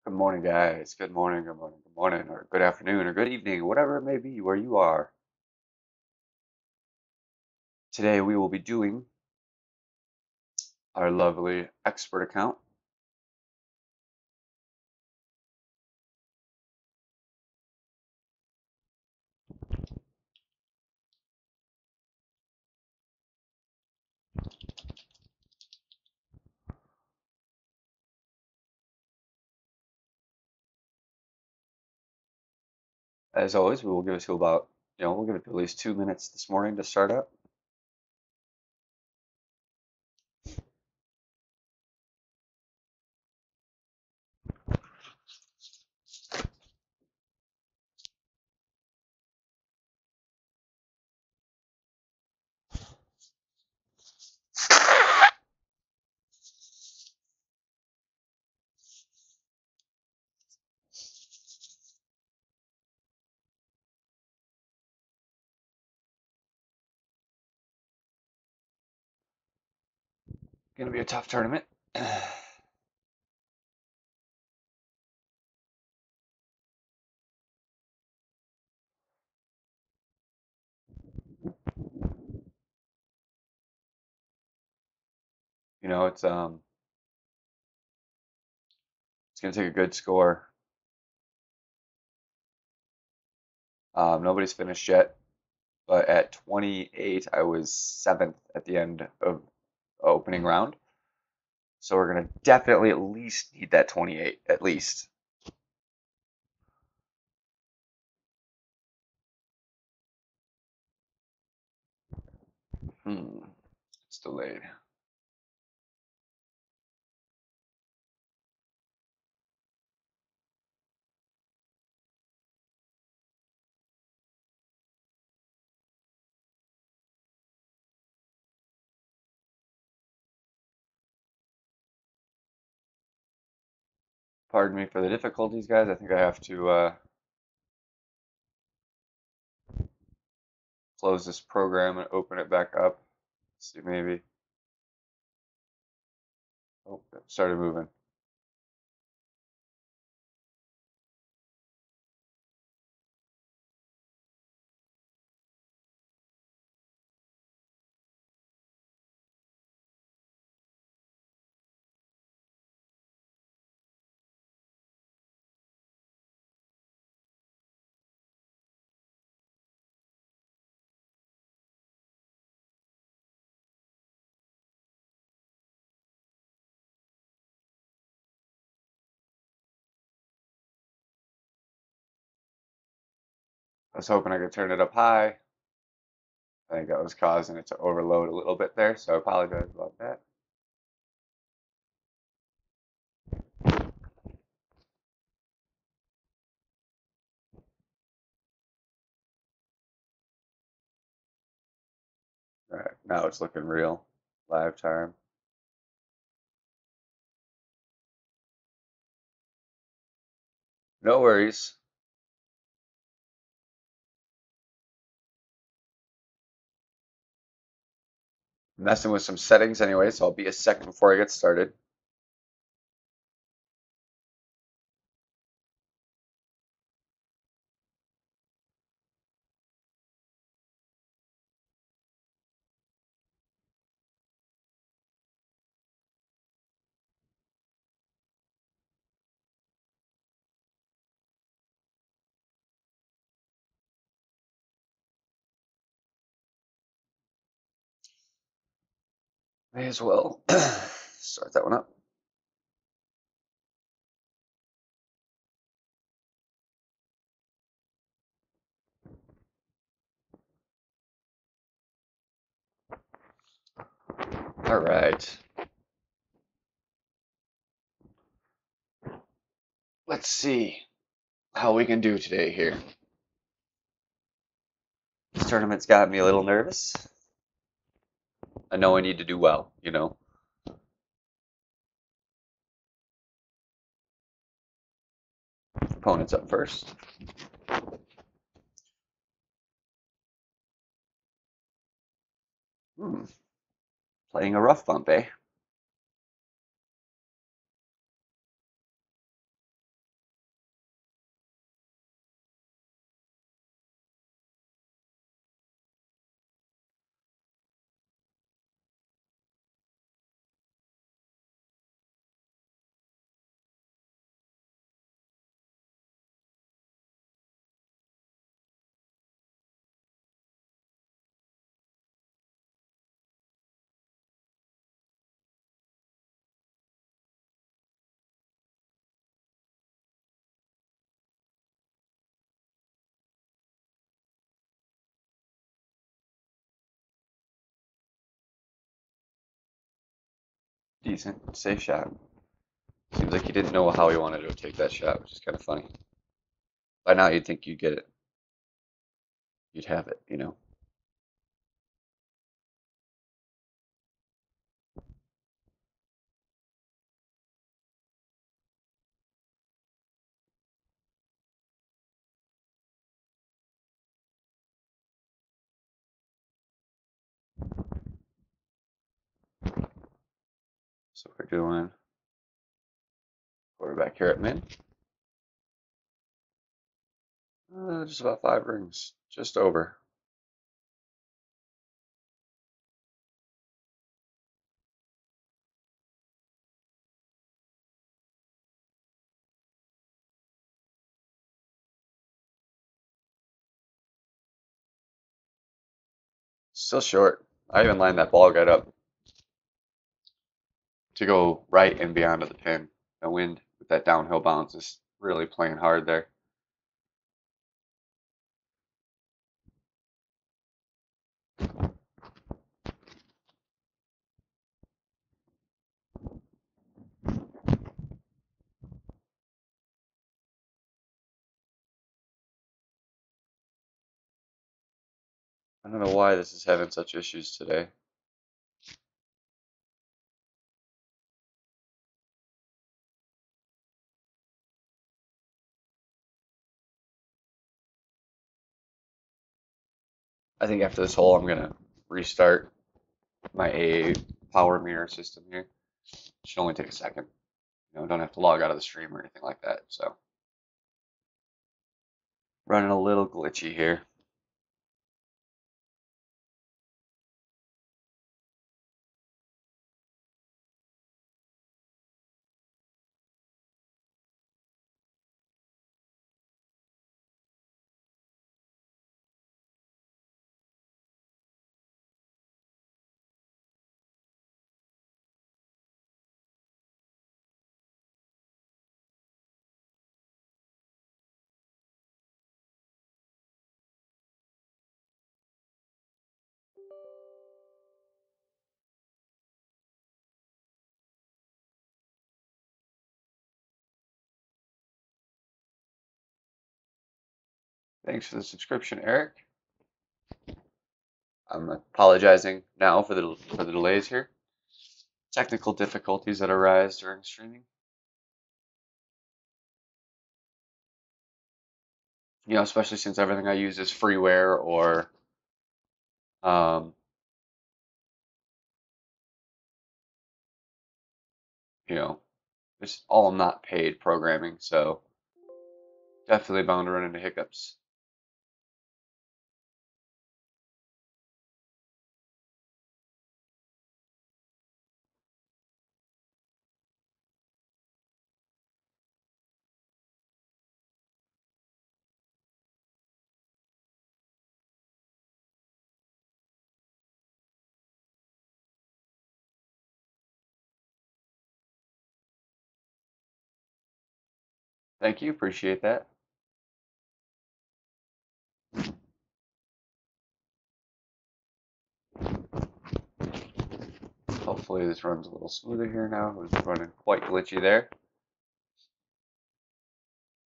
Good morning, guys. Good morning, good morning, good morning, or good afternoon, or good evening, whatever it may be where you are. Today we will be doing our lovely expert account. As always, we will give it to about, we'll give it to at least 2 minutes this morning to start up. Gonna be a tough tournament. It's gonna take a good score. Nobody's finished yet, but at 28, I was seventh at the end of opening round. So we're gonna definitely at least need that 28, at least. It's delayed. Pardon me for the difficulties, guys. I think I have to close this program and open it back up. Let's see, maybe. Oh, it started moving. I was hoping I could turn it up high. I think that was causing it to overload a little bit there, so I apologize about that. All right, now it's looking real. Live time. No worries. Messing with some settings anyway, so I'll be a second before I get started. May as well start that one up. All right. Let's see how we can do today here. This tournament's got me a little nervous. I know I need to do well. Opponents up first. Playing a rough bump, eh? decent, safe shot. Seems like he didn't know how he wanted to take that shot, which is kind of funny. By now, you'd think you'd get it. You'd have it, you know. So we're doing quarterback here at mid. Just about 5 rings, just over. Still short. I even lined that ball guide up to go right and beyond of the pin. The wind with that downhill bounce is really playing hard there. I don't know why this is having such issues today. I think after this hole, I'm gonna restart my AA power mirror system here. Should only take a second. You know, don't have to log out of the stream or anything like that. So running a little glitchy here. Thanks for the subscription, Eric. I'm apologizing now for the delays here. Technical difficulties that arise during streaming. You know, especially since everything I use is freeware or you know, it's all not paid programming, so definitely bound to run into hiccups. Thank you, appreciate that. Hopefully this runs a little smoother here now. It was running quite glitchy there.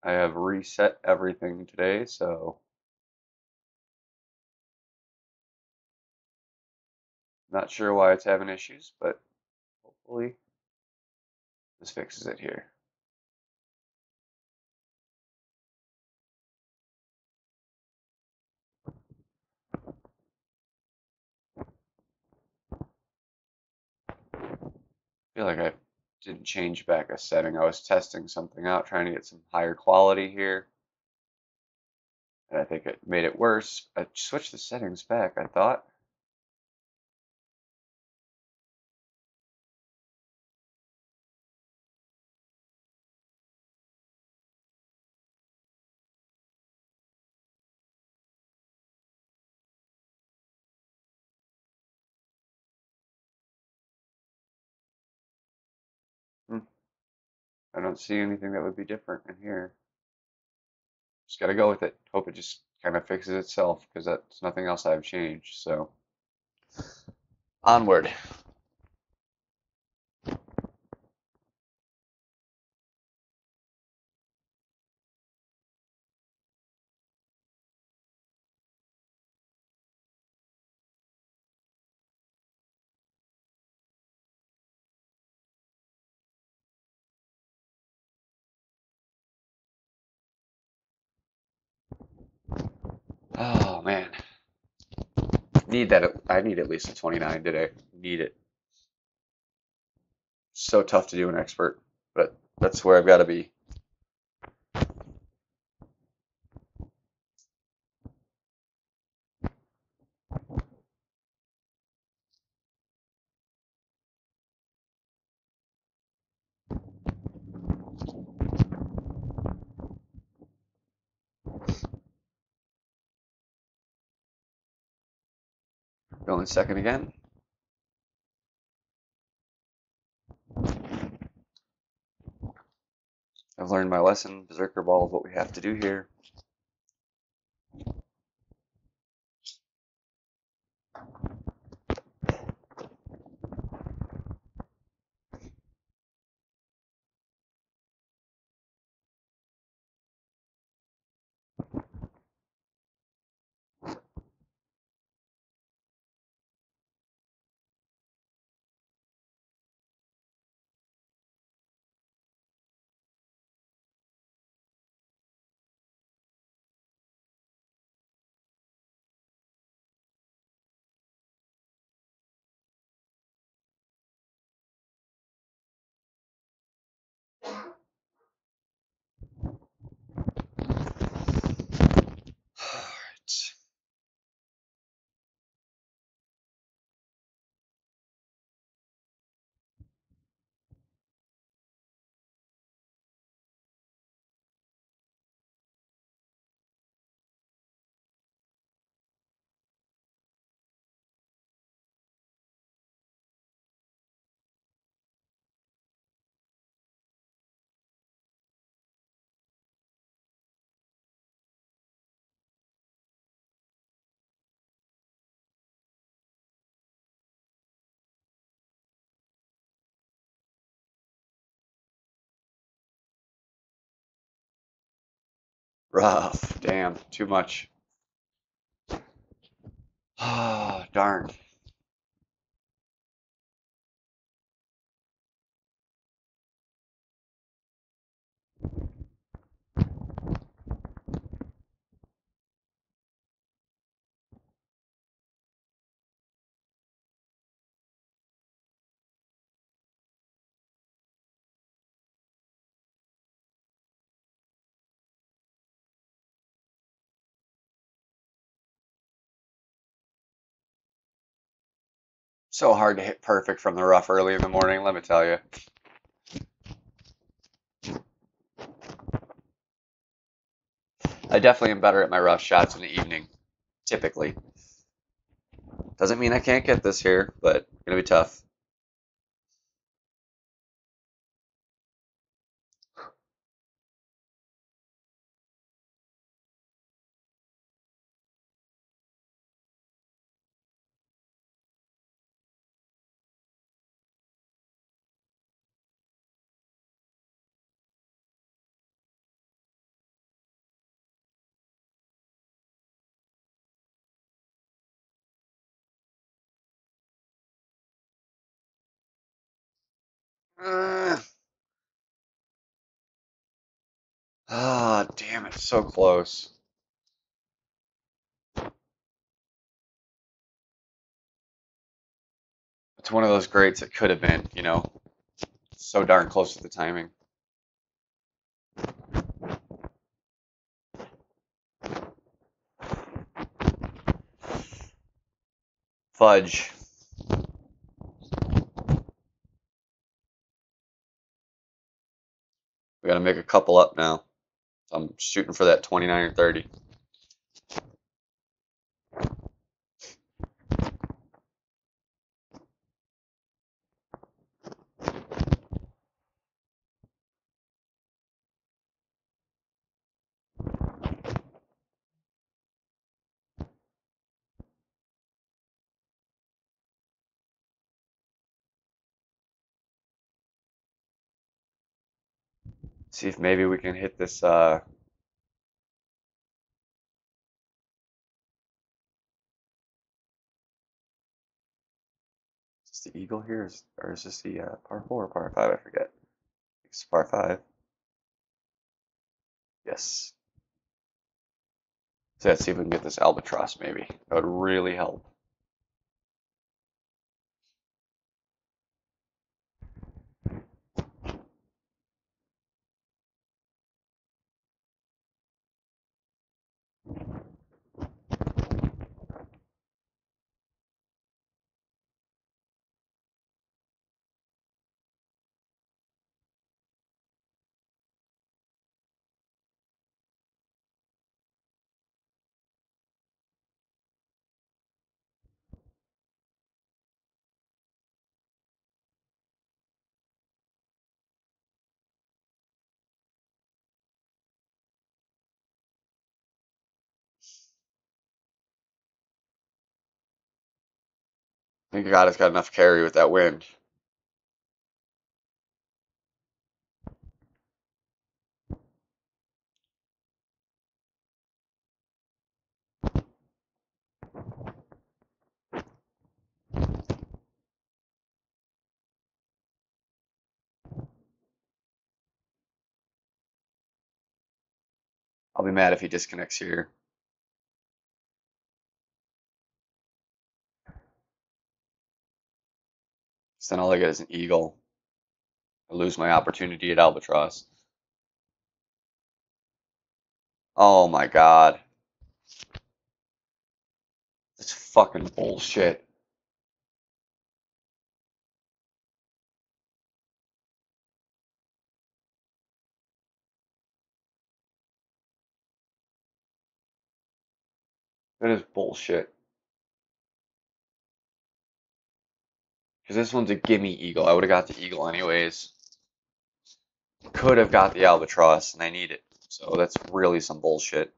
I have reset everything today, so not sure why it's having issues, but hopefully this fixes it here. I feel like I didn't change back a setting. I was testing something out, trying to get some higher quality here. And I think it made it worse. I switched the settings back, I thought. Hmm. I don't see anything that would be different in here. Just gotta go with it. Hope it just kind of fixes itself because that's nothing else I've changed. So onward. Oh man, need that. I need at least a 29 today. Need it. So tough to do an expert, but that's where I've got to be. Going second again. I've learned my lesson. Berserker Ball is what we have to do here. Alright. Rough. Damn. Too much. Ah, darn. So hard to hit perfect from the rough early in the morning, let me tell you. I definitely am better at my rough shots in the evening, typically. Doesn't mean I can't get this here, but gonna be tough. Ah, damn it, so close. It's one of those greats it could have been, you know, so darn close to the timing. Fudge. We got to make a couple up now. So I'm shooting for that 29 or 30. See if maybe we can hit this. Is this the eagle here, or is this the par 4 or par 5? I forget. It's par 5. Yes. So let's see if we can get this albatross maybe. That would really help. Thank God it's got enough carry with that wind. I'll be mad if he disconnects here. So then all I get is an eagle. I lose my opportunity at albatross. Oh my God. That's fucking bullshit. That is bullshit. Because this one's a gimme eagle. I would have got the eagle anyways. Could have got the albatross, and I need it. So that's really some bullshit.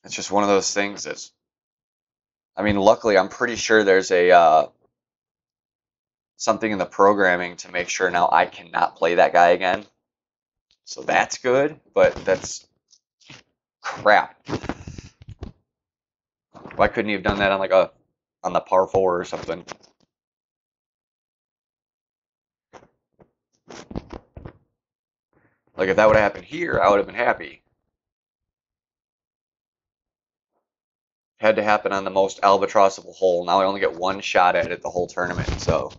It's just one of those things that's, I mean, luckily I'm pretty sure there's a something in the programming to make sure now I cannot play that guy again. So that's good, but that's crap. Why couldn't he have done that on on the par 4 or something? Like if that would have happened here, I would have been happy. Had to happen on the most albatrossable hole. Now I only get one shot at it the whole tournament, so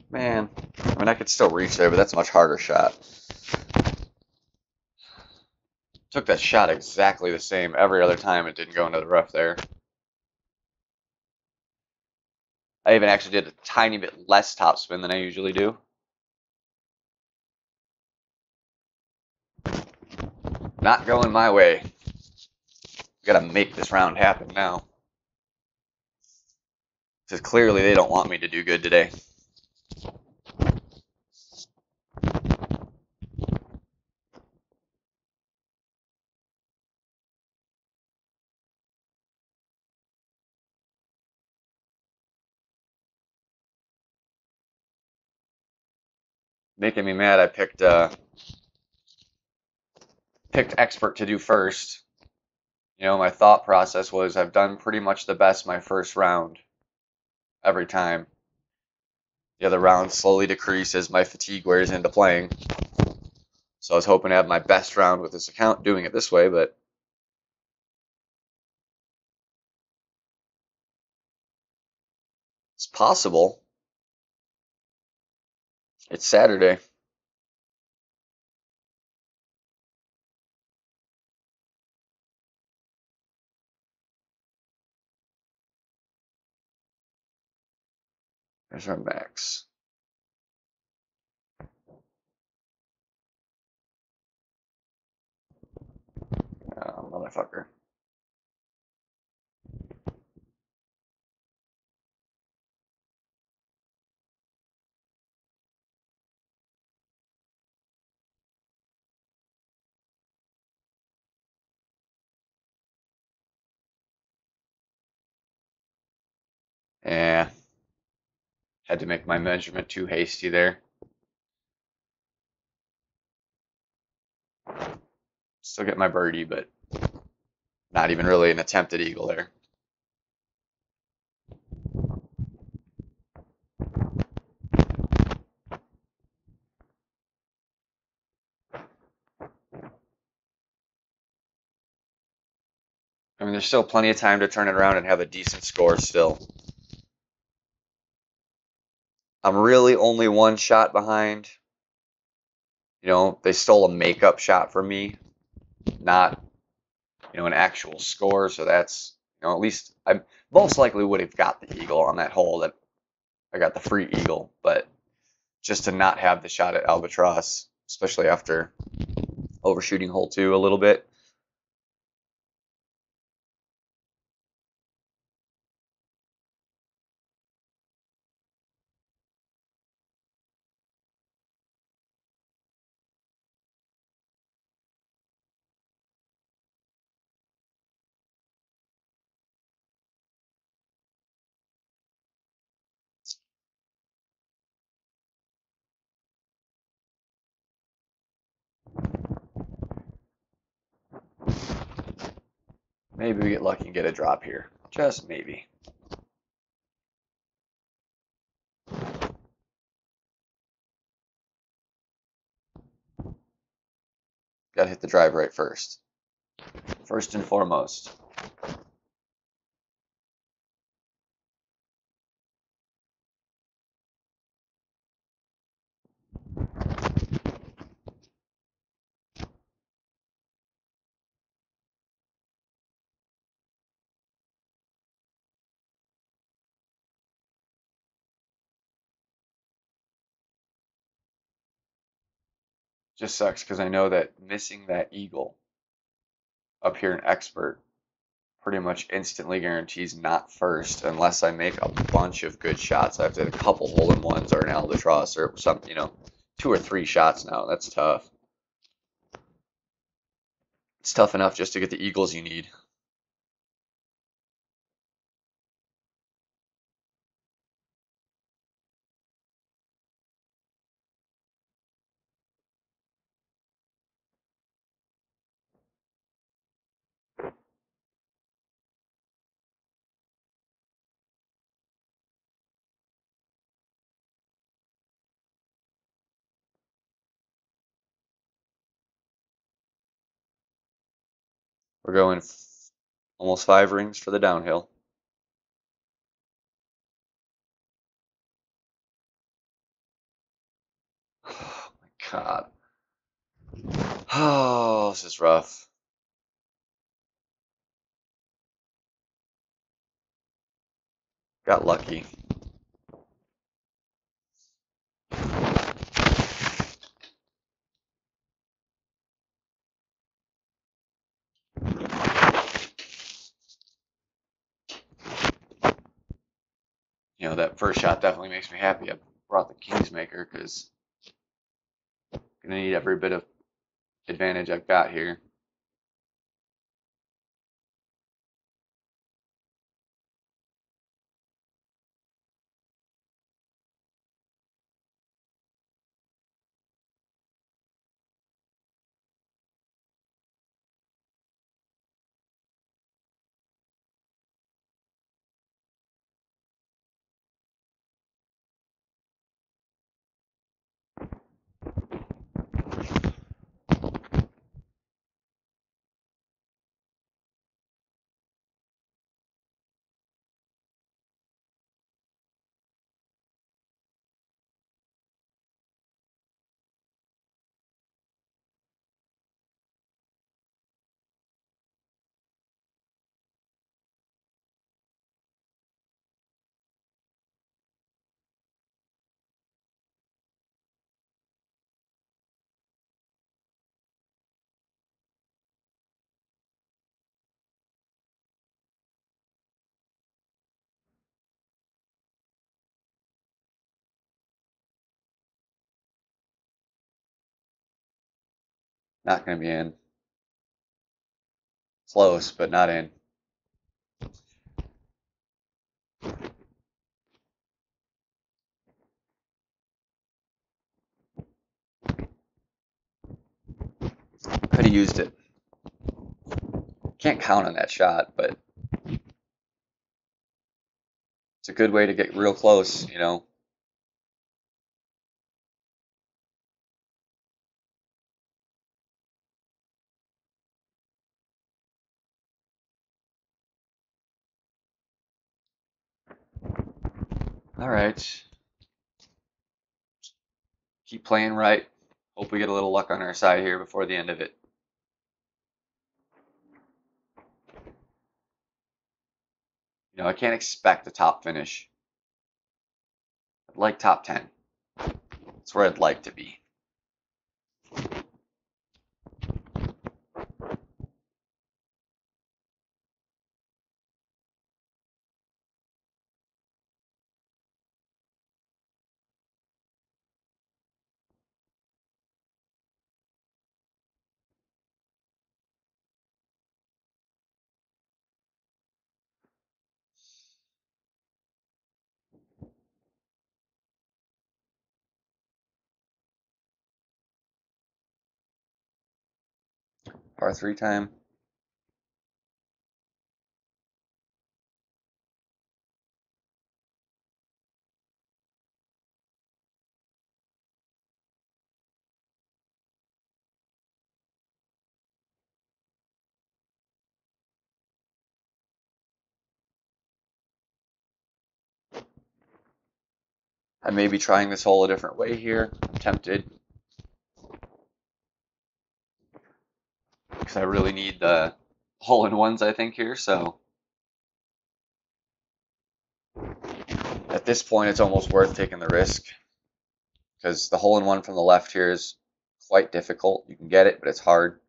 man, I mean I could still reach there, but that's a much harder shot. Took that shot exactly the same every other time. It didn't go into the rough there. I even actually did a tiny bit less topspin than I usually do. Not going my way. Gotta make this round happen now. Because clearly they don't want me to do good today. Making me mad. I picked expert to do first. You know, my thought process was I've done pretty much the best my first round every time. The other round slowly decrease as my fatigue wears into playing. So I was hoping to have my best round with this account doing it this way, but it's possible. It's Saturday. There's our max. Oh, motherfucker. Yeah, had to make my measurement too hasty there. Still get my birdie, but not even really an attempted eagle there. I mean, there's still plenty of time to turn it around and have a decent score still. I'm really only one shot behind. You know, they stole a makeup shot from me, not, an actual score. So that's, at least I most likely would have got the eagle on that hole that I got the free eagle. But just to not have the shot at Albatross, especially after overshooting hole 2 a little bit. Maybe we get lucky and get a drop here. Just maybe. Gotta hit the drive right first. First and foremost. Just sucks because I know that missing that eagle up here in expert pretty much instantly guarantees not first unless I make a bunch of good shots. I have to hit a couple hole-in-ones or an albatross or some, 2 or 3 shots now. That's tough. It's tough enough just to get the eagles you need. We're going almost 5 rings for the downhill. Oh my God. Oh, this is rough. Got lucky. That first shot definitely makes me happy. I brought the Kingsmaker because I'm gonna need every bit of advantage I've got here. Not going to be in. Close, but not in. Could have used it. Can't count on that shot, but it's a good way to get real close, you know. All right. Keep playing right. Hope we get a little luck on our side here before the end of it. You know, I can't expect a top finish. I'd like top 10. That's where I'd like to be. Par 3 time. I may be trying this hole a different way here. I'm tempted. Because I really need the hole-in-ones, I think, here. So at this point, it's almost worth taking the risk. Because the hole-in-one from the left here is quite difficult. You can get it, but it's hard.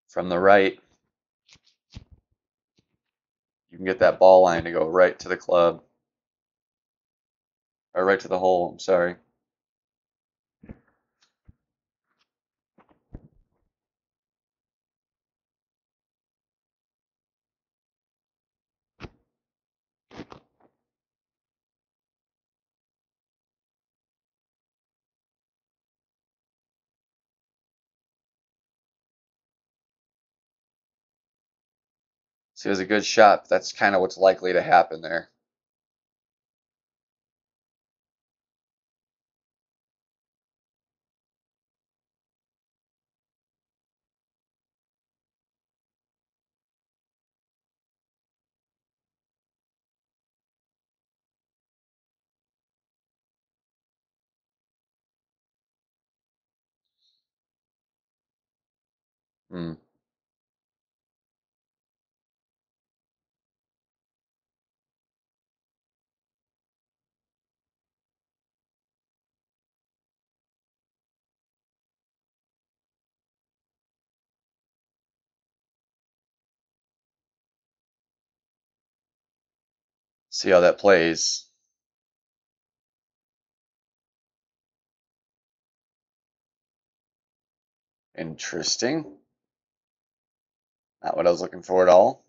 From the right, you can get that ball line to go right to the club. Or right to the hole, I'm sorry. So it was a good shot. That's kind of what's likely to happen there. Hmm. See how that plays. Interesting. Not what I was looking for at all.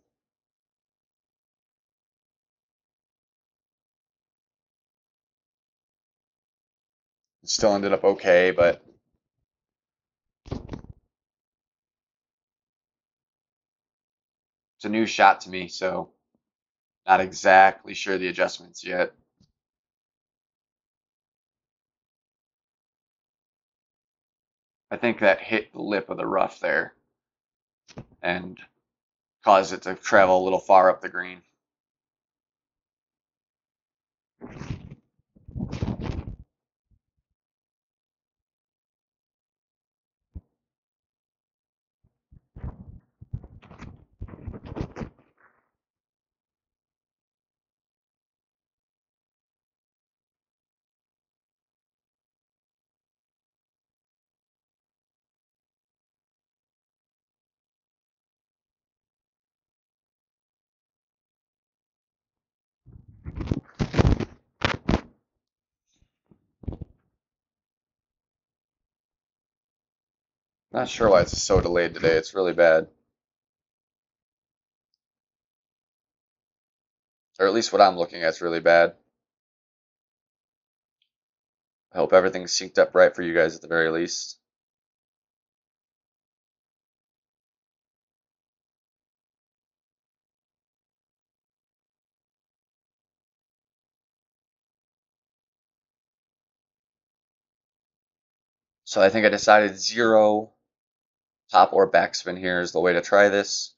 It still ended up okay, but it's a new shot to me, so not exactly sure the adjustments yet. I think that hit the lip of the rough there and caused it to travel a little far up the green. Not sure why it's so delayed today. It's really bad. Or at least what I'm looking at is really bad. I hope everything's synced up right for you guys at the very least. So I think I decided 0 top or backspin here is the way to try this.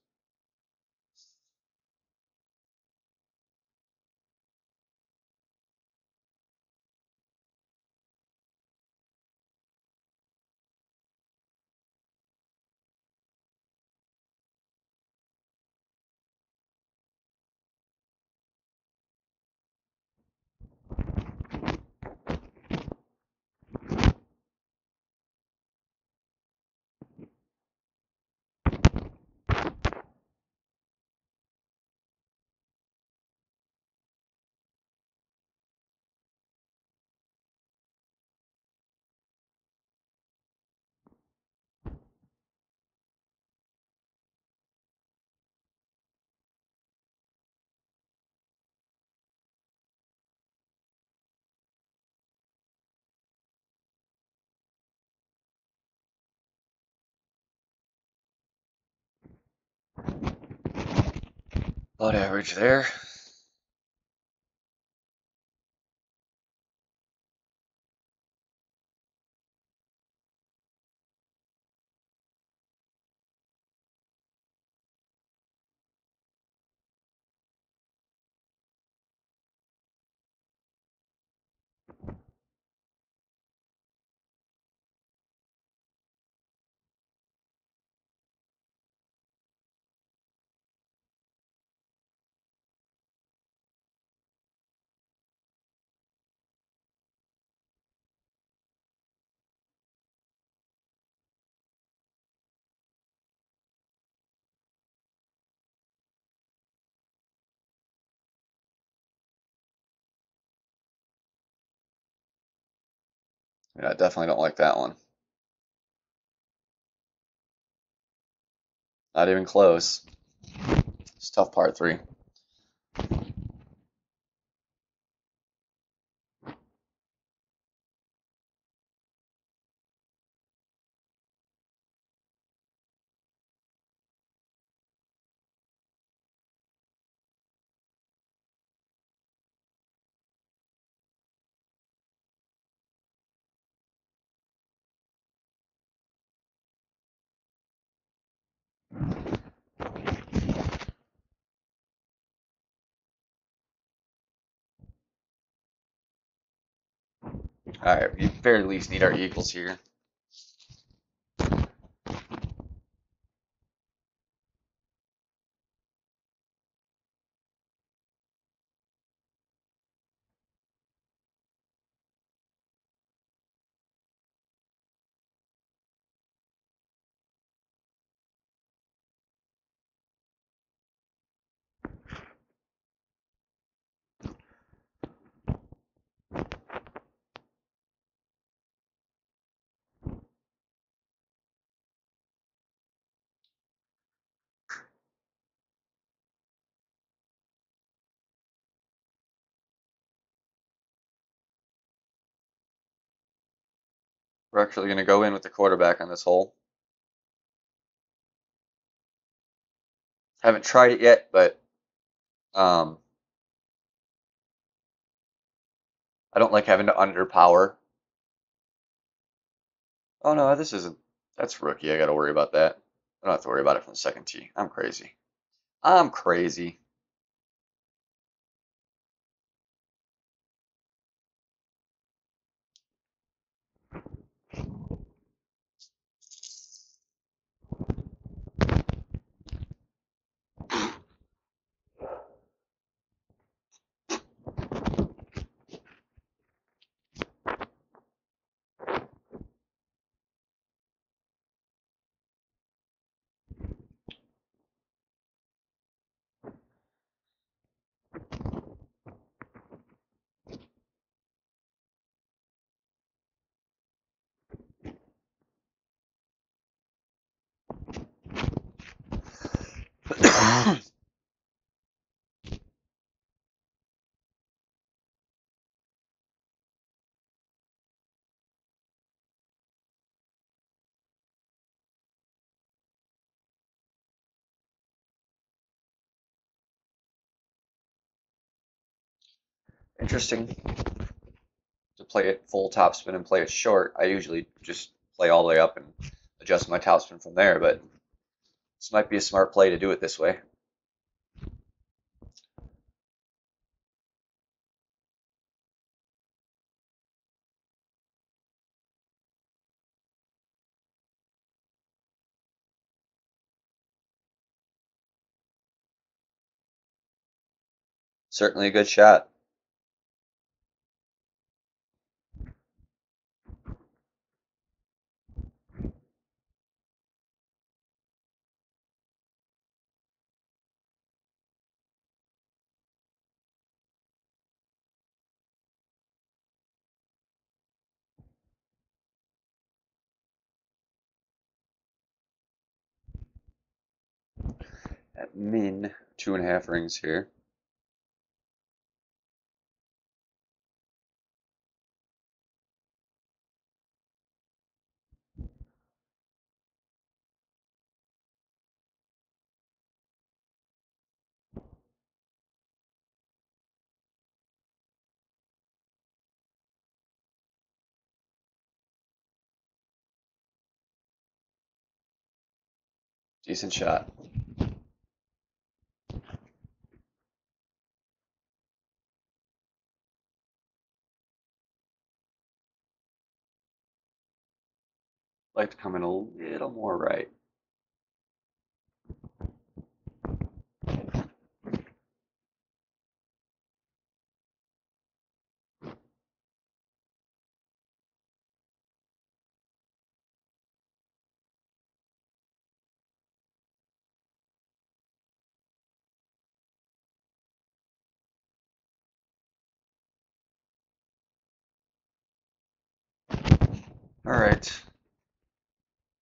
About average there. Yeah, I definitely don't like that one. Not even close. It's tough part 3. Alright, we very least need our equals here. We're actually going to go in with the quarterback on this hole. Haven't tried it yet, but I don't like having to underpower. Oh no, this isn't. That's rookie. I got to worry about that. I don't have to worry about it from the second tee. I'm crazy. I'm crazy. Interesting to play it full topspin and play it short. I usually just play all the way up and adjust my topspin from there, but this might be a smart play to do it this way. Certainly a good shot. At min 2.5 rings here. Decent shot. Like to come in a little more right. All right.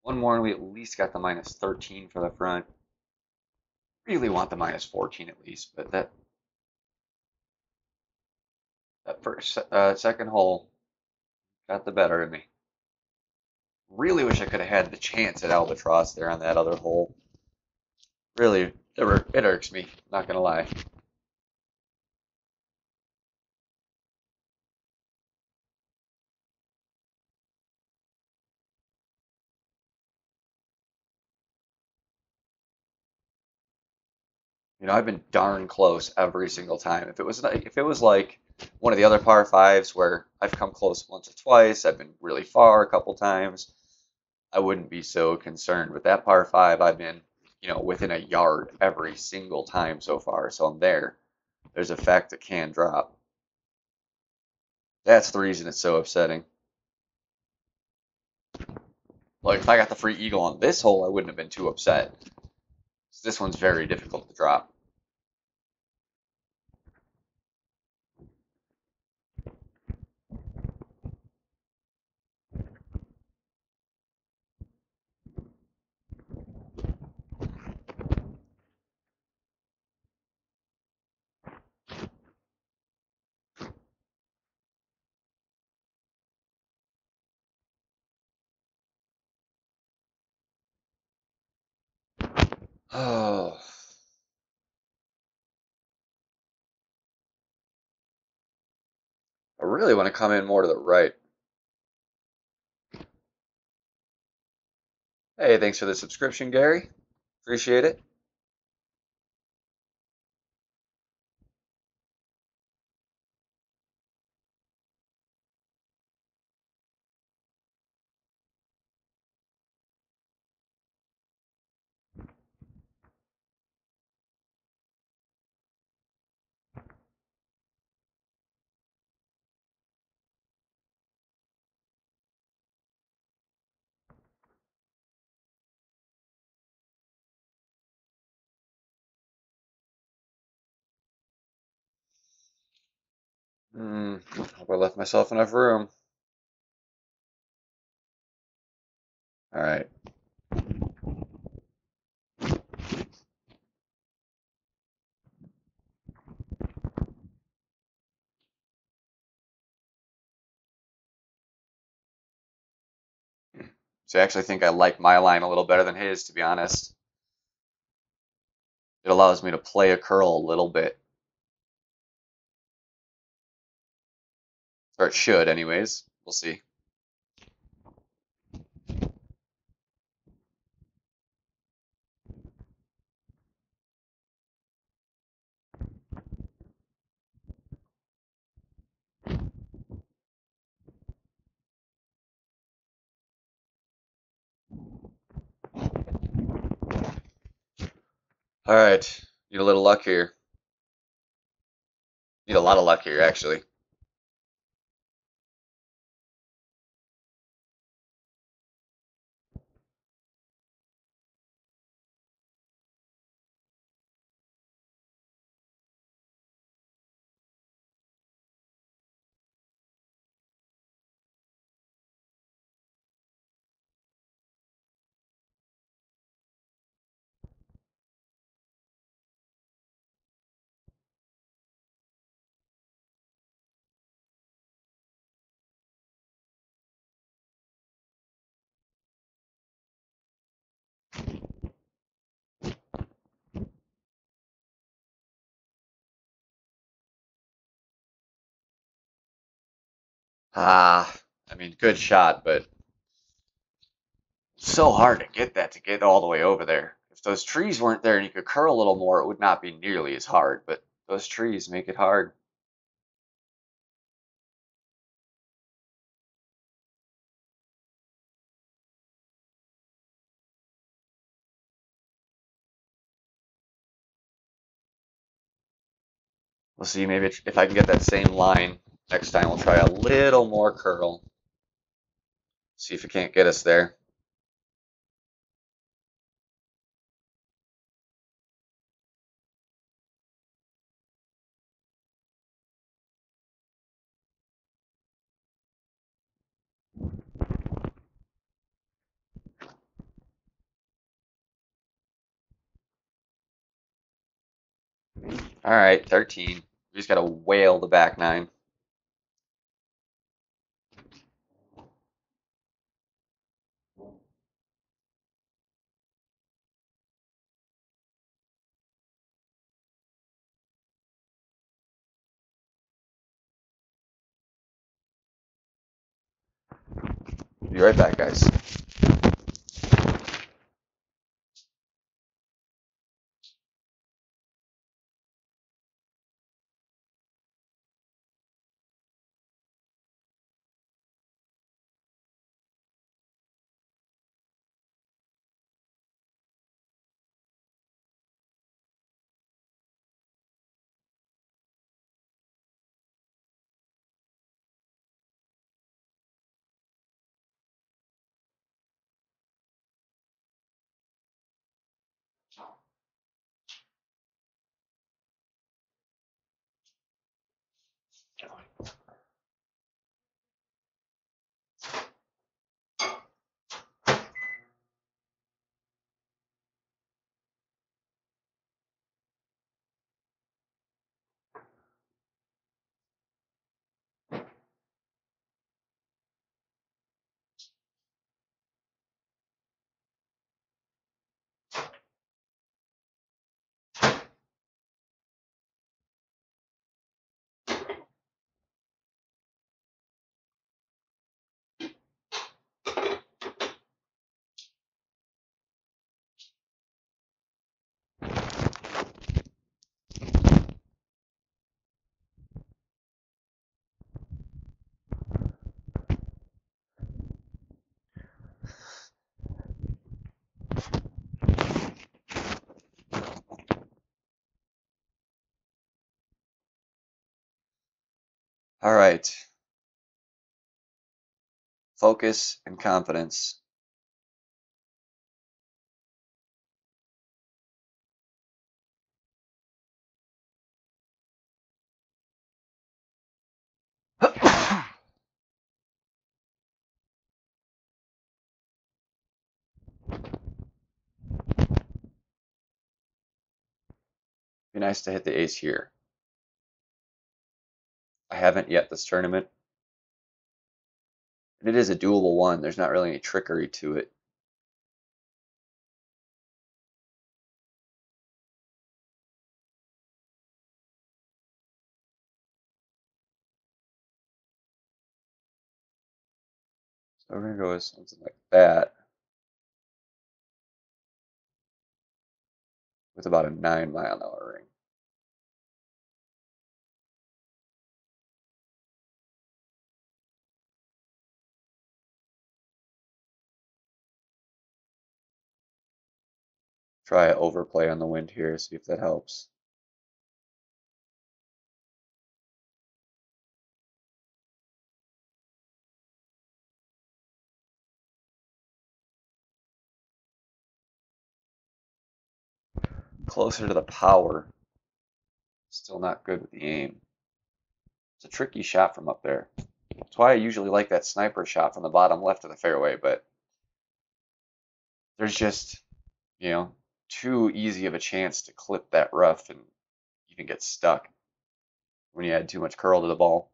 One more and we at least got the minus 13 for the front. Really want the minus 14 at least, but that first second hole got the better of me. Really wish I could have had the chance at Albatross there on that other hole. Really, it irks me, not gonna lie. You know, I've been darn close every single time. If it was like one of the other par fives where I've come close once or twice, I've been really far a couple times, I wouldn't be so concerned. With that par five, I've been, within a yard every single time so far. So I'm there. There's a fact that can drop. That's the reason it's so upsetting. Like if I got the free eagle on this hole, I wouldn't have been too upset. This one's very difficult to drop. Oh. I really want to come in more to the right. Hey, thanks for the subscription, Gary. Appreciate it. Hope I left myself enough room. All right. So I actually think I like my line a little better than his, to be honest. It allows me to play a curl a little bit. Or it should, anyways. We'll see. All right. Need a little luck here. Need a lot of luck here, actually. I mean, good shot, but so hard to get all the way over there. If those trees weren't there and you could curl a little more, it would not be nearly as hard, but those trees make it hard. We'll see, maybe if I can get that same line next time, we'll try a little more curl. See if it can't get us there. All right, 13. We just got to whale the back nine. Be right back, guys. All right. Focus and confidence. Be nice to hit the ace here. I haven't yet this tournament. And it is a doable one. There's not really any trickery to it. So we're going to go with something like that with about a 9-mile-an-hour ring. Try an overplay on the wind here, see if that helps. Closer to the power. Still not good with the aim. It's a tricky shot from up there. That's why I usually like that sniper shot from the bottom left of the fairway, but there's just, you know, too easy of a chance to clip that rough and even get stuck when you add too much curl to the ball.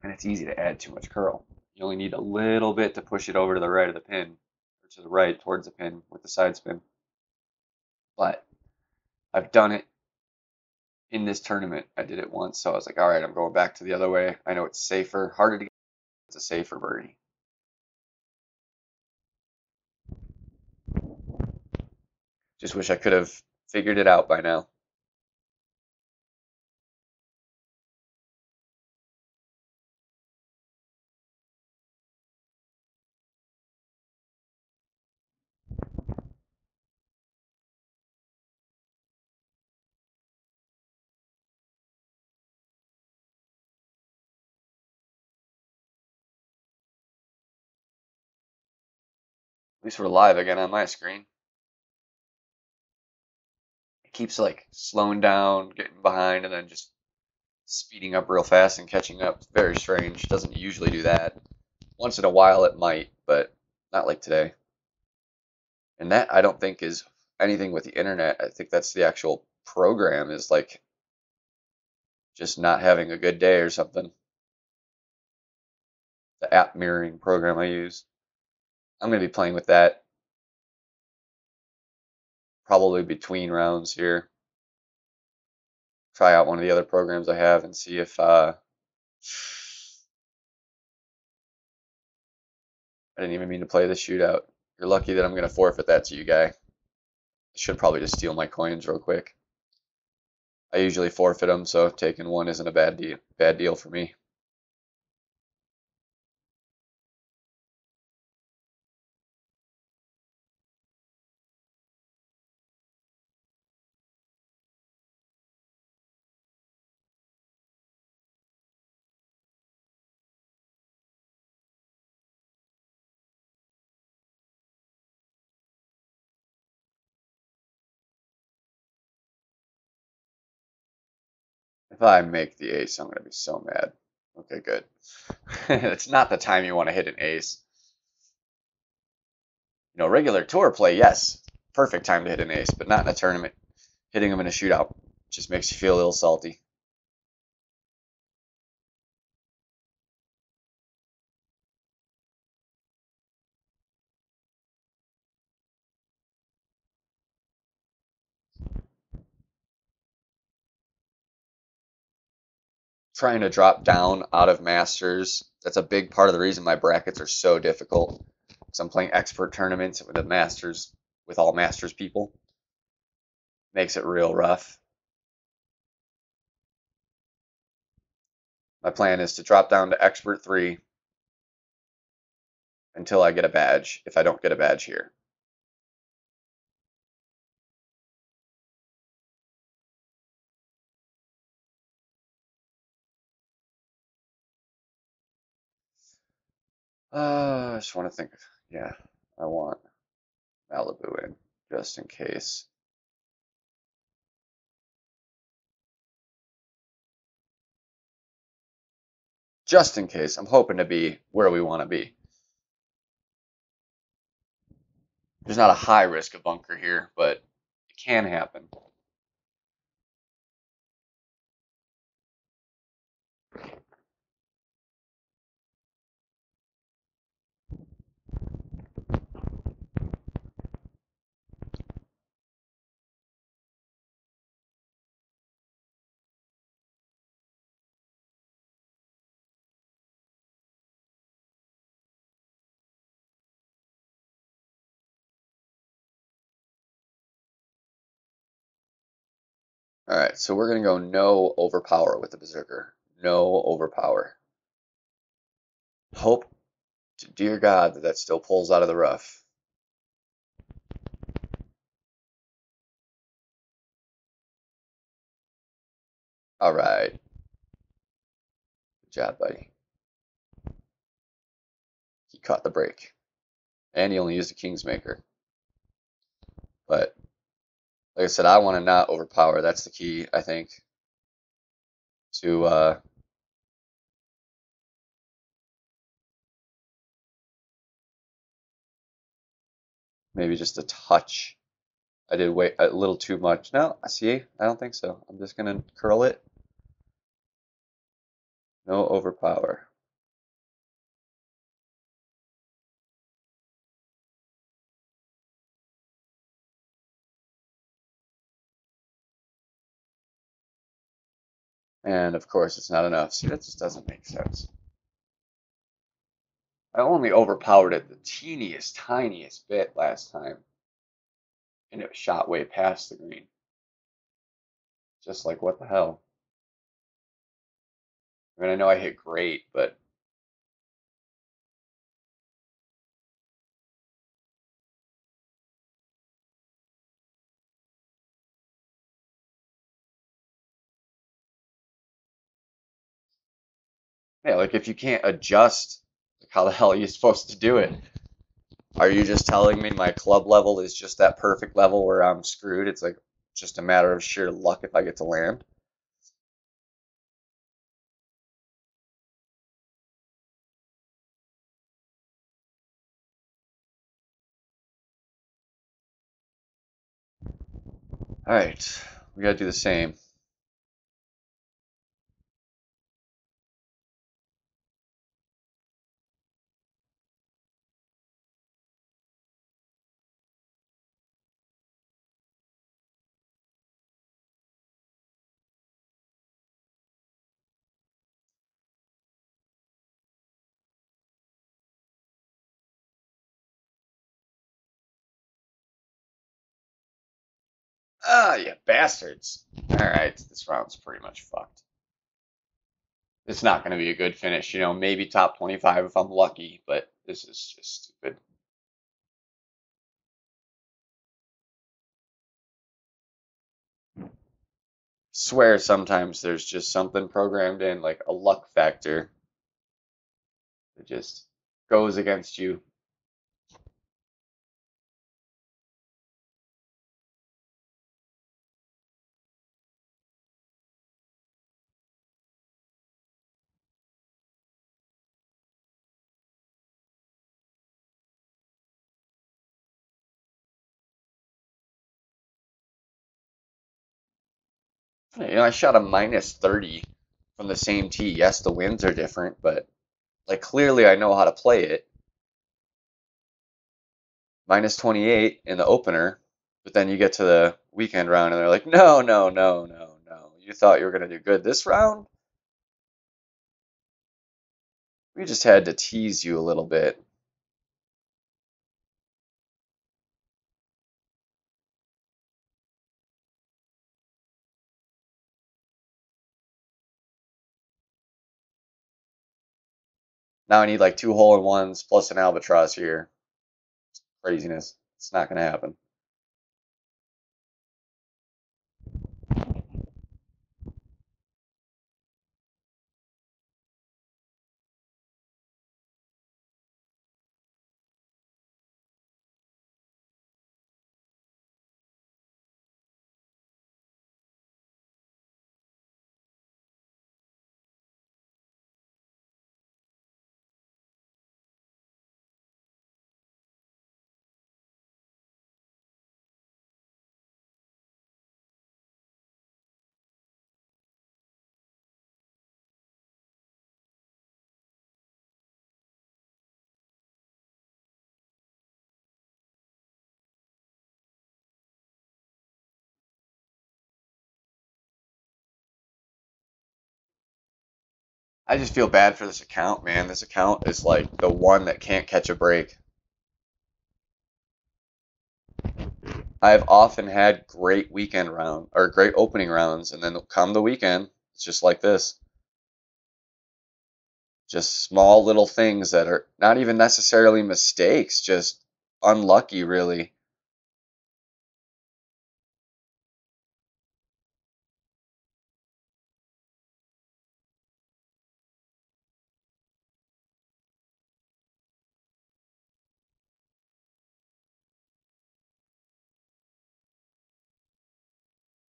And it's easy to add too much curl. You only need a little bit to push it over to the right of the pin, or to the right towards the pin with the side spin. But I've done it in this tournament. I did it once, so I was like, all right, I'm going back to the other way. I know it's safer, harder to get. It's a safer birdie. Just wish I could have figured it out by now. At least we're live again on my screen. It keeps like slowing down, getting behind, and then just speeding up real fast and catching up. It's very strange. It doesn't usually do that. Once in a while it might, but not like today. And that I don't think is anything with the internet. I think that's the actual program is like just not having a good day or something. The app mirroring program I use. I'm going to be playing with that probably between rounds here. Try out one of the other programs I have and see if I didn't even mean to play the shootout. You're lucky that I'm going to forfeit that to you, guy. I should probably just steal my coins real quick. I usually forfeit them, so taking one isn't a bad deal for me. If I make the ace, I'm going to be so mad. Okay, good. It's not the time you want to hit an ace. You know, regular tour play, yes, perfect time to hit an ace, but not in a tournament. Hitting them in a shootout just makes you feel a little salty. Trying to drop down out of Masters, that's a big part of the reason my brackets are so difficult. Because I'm playing expert tournaments with the Masters, with all Masters people. Makes it real rough. My plan is to drop down to expert 3 until I get a badge, if I don't get a badge here. I just want to think. Yeah, I want Malibu in just in case. Just in case. I'm hoping to be where we want to be. There's not a high risk of bunker here, but it can happen. Alright, so we're going to go no overpower with the Berserker. No overpower. Hope to dear God that that still pulls out of the rough. Alright. Good job, buddy. He caught the break. And he only used a Kingsmaker. But, like I said, I want to not overpower. That's the key, I think, to maybe just a touch. I did wait a little too much. No, see, I don't think so. I'm just going to curl it. No overpower. And of course, it's not enough. See, that just doesn't make sense. I only overpowered it the teeniest, tiniest bit last time. And it shot way past the green. Just like, what the hell? I mean, I know I hit great, but yeah, like if you can't adjust, like how the hell are you supposed to do it? Are you just telling me my club level is just that perfect level where I'm screwed? It's like just a matter of sheer luck if I get to land. All right, we gotta do the same. Ah, you bastards. All right, this round's pretty much fucked. It's not going to be a good finish, you know, maybe top 25 if I'm lucky, but this is just stupid. Swear sometimes there's just something programmed in, like a luck factor, that just goes against you. You know, I shot a minus 30 from the same tee. Yes, the winds are different, but like clearly I know how to play it. Minus 28 in the opener, but then you get to the weekend round and they're like, no, no, no, no, no. You thought you were going to do good this round? We just had to tease you a little bit. Now I need like 2 hole-in-ones plus an albatross here. Craziness. It's not going to happen. I just feel bad for this account, man. This account is like the one that can't catch a break. I've often had great weekend round or great opening rounds, and then come the weekend, it's just like this. Just small little things that are not even necessarily mistakes, just unlucky, really.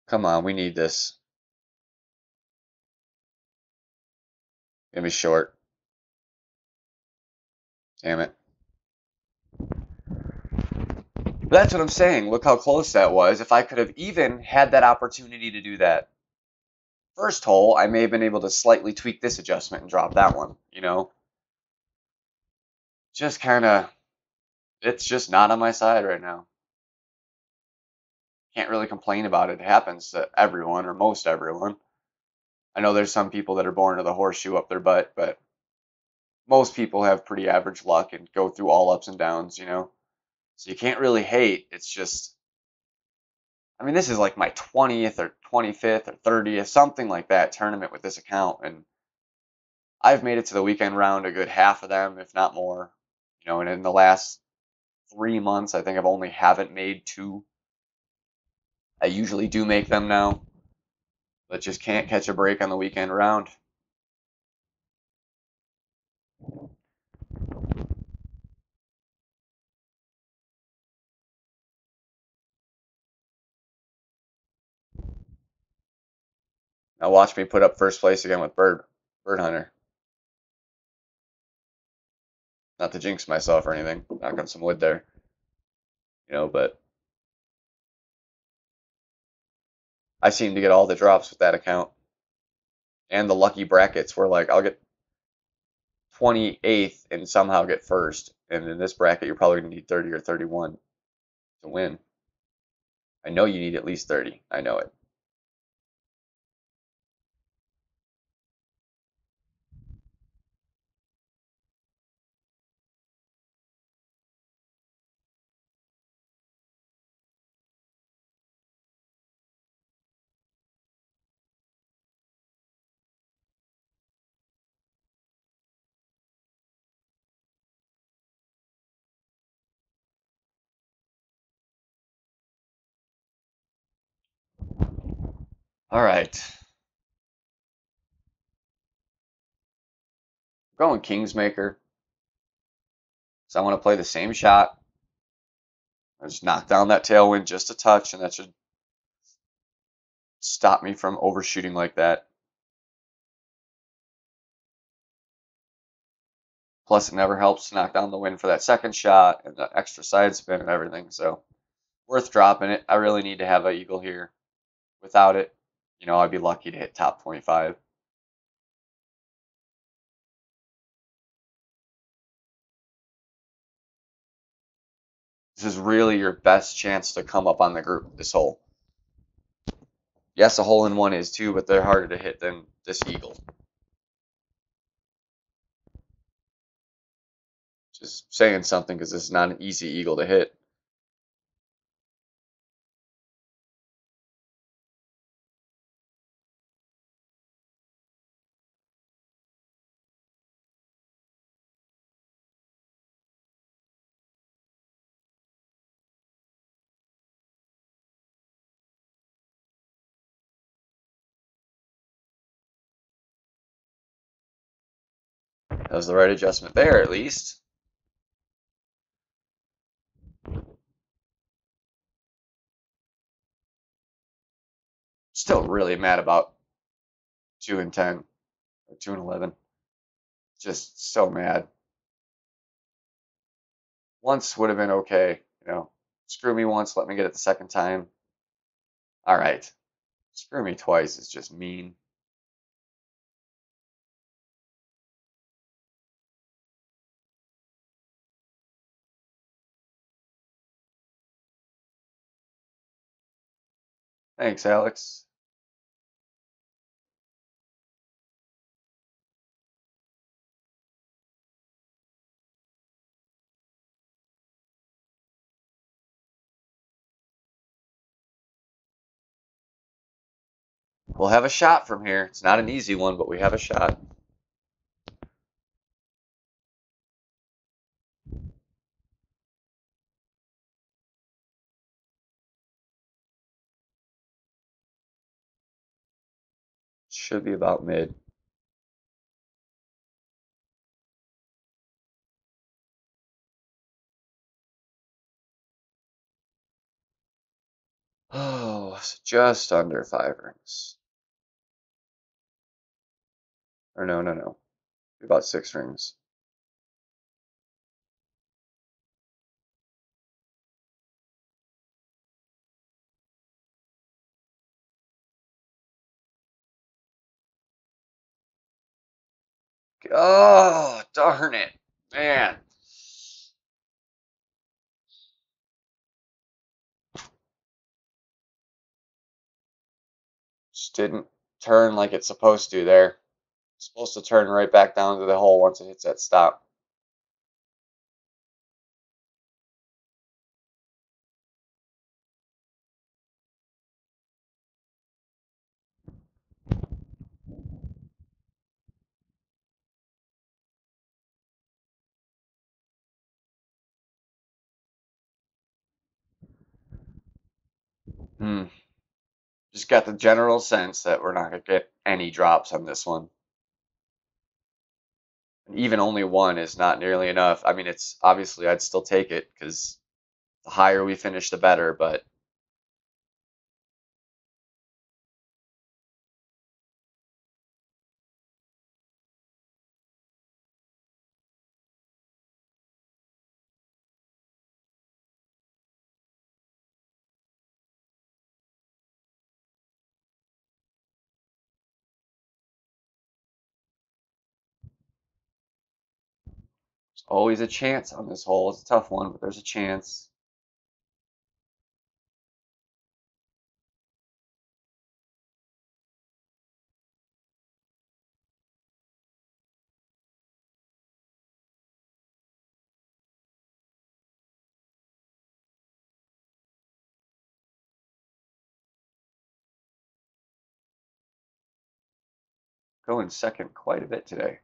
Come on, we need this. Gonna be short. Damn it. But that's what I'm saying. Look how close that was. If I could have even had that opportunity to do that first hole, I may have been able to slightly tweak this adjustment and drop that one, you know? Just kind of, it's just not on my side right now. Can't really complain about it. It happens to everyone or most everyone. I know there's some people that are born with a horseshoe up their butt, but most people have pretty average luck and go through all ups and downs, you know? So you can't really hate. It's just, I mean, this is like my 20th or 25th or 30th, something like that tournament with this account. And I've made it to the weekend round a good half of them, if not more. You know, and in the last 3 months, I think I've only haven't made two. I usually do make them now, but just can't catch a break on the weekend round. Now watch me put up first place again with Bird Hunter. Not to jinx myself or anything. Knock on some wood there. You know, but I seem to get all the drops with that account. And the lucky brackets where like I'll get 28th and somehow get first. And in this bracket, you're probably going to need 30 or 31 to win. I know you need at least 30. I know it. All right. I'm going Kingsmaker. So I want to play the same shot. I just knock down that tailwind just a touch, and that should stop me from overshooting like that. Plus, it never helps to knock down the wind for that second shot and the extra side spin and everything. So, worth dropping it. I really need to have an eagle here. Without it, you know, I'd be lucky to hit top 25. This is really your best chance to come up on the group this hole. Yes, a hole in one is too, but they're harder to hit than this eagle. Just saying something because this is not an easy eagle to hit. That was the right adjustment there, at least. Still really mad about 2 and 10 or 2 and 11. Just so mad. Once would have been okay, you know. Screw me once, let me get it the second time. All right. Screw me twice is just mean. Thanks, Alex. We'll have a shot from here. It's not an easy one, but we have a shot. Should be about mid. Oh, it's just under 5 rings. Or no. About 6 rings. Oh, darn it. Man. Just didn't turn like it's supposed to there. It's supposed to turn right back down to the hole once it hits that stop. Just got the general sense that we're not going to get any drops on this one. And even only one is not nearly enough. I mean, it's obviously I'd still take it because the higher we finish, the better, but there's always a chance on this hole. It's a tough one, but there's a chance. Going second quite a bit today.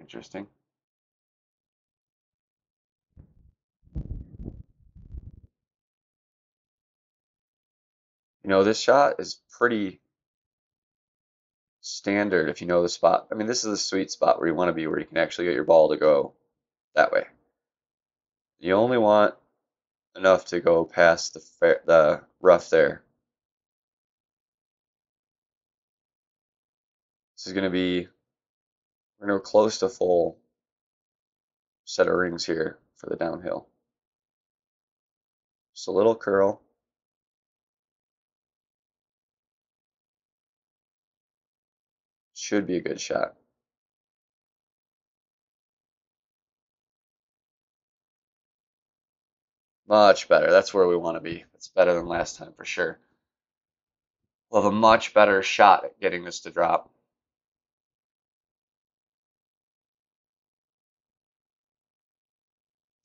Interesting. You know, this shot is pretty standard if you know the spot. I mean, this is the sweet spot where you want to be, where you can actually get your ball to go that way. You only want enough to go past the rough there. This is going to be, we're going to go close to full set of rings here for the downhill. Just a little curl. Should be a good shot. Much better. That's where we want to be. That's better than last time for sure. We'll have a much better shot at getting this to drop.